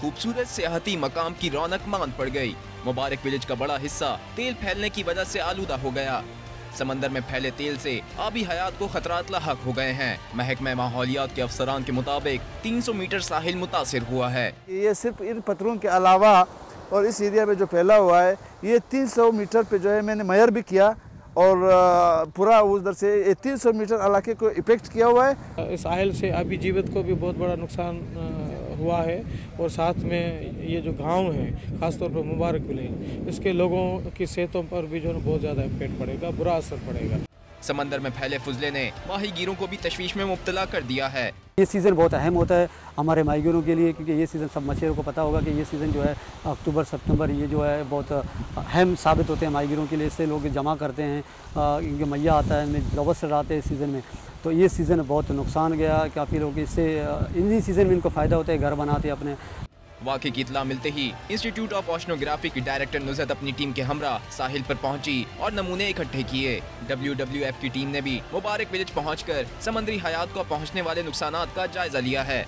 खूबसूरत सियाहती मकाम की रौनक मांद पड़ गई। मुबारक विलेज का बड़ा हिस्सा तेल फैलने की वजह से आलूदा हो गया। समंदर में फैले तेल से आबी हयात को खतरात लाहक हो गए हैं। महकमा माहौलियात के अफसरान के मुताबिक 300 मीटर साहिल मुतासिर हुआ है। ये सिर्फ इन पत्थरों के अलावा और इस एरिया में जो फैला हुआ है, ये 300 मीटर पे जो है मैंने मेजर भी किया और पूरा उधर से 300 मीटर इलाके को इफेक्ट किया हुआ है। इस साहिल से आबी जीवत को भी बहुत बड़ा नुकसान हुआ है और साथ में ये जो गांव है ख़ासतौर पर मुबारक विलेज, इसके लोगों की सेहतों पर भी जो है बहुत ज़्यादा इम्पैक्ट पड़ेगा, बुरा असर पड़ेगा। समंदर में फैले फुजले ने माहीगीरों को भी तशवीश में मुब्तला कर दिया है। ये सीज़न बहुत अहम होता है हमारे माहीगीरों के लिए, क्योंकि ये सीज़न सब मछुआरों को पता होगा कि ये सीज़न जो है अक्टूबर सितंबर, ये जो है बहुत अहम साबित होते हैं माहीगीरों के लिए। इससे लोग जमा करते हैं, इनके मैया आता है, इनमें लॉबस्टर आते हैं इस सीज़न में। तो ये सीज़न बहुत नुकसान गया, काफ़ी लोग इससे इन्हीं सीज़न में इनको फ़ायदा होता है, घर बनाते हैं अपने। वाक़े की इत्ला मिलते ही इंस्टीट्यूट ऑफ ओशनोग्राफी की डायरेक्टर नुज़रत अपनी टीम के हमरा साहिल पर पहुंची और नमूने इकट्ठे किए। WWF की टीम ने भी मुबारक विलेज पहुंचकर समंदरी हयात को पहुंचने वाले नुकसानात का जायजा लिया है।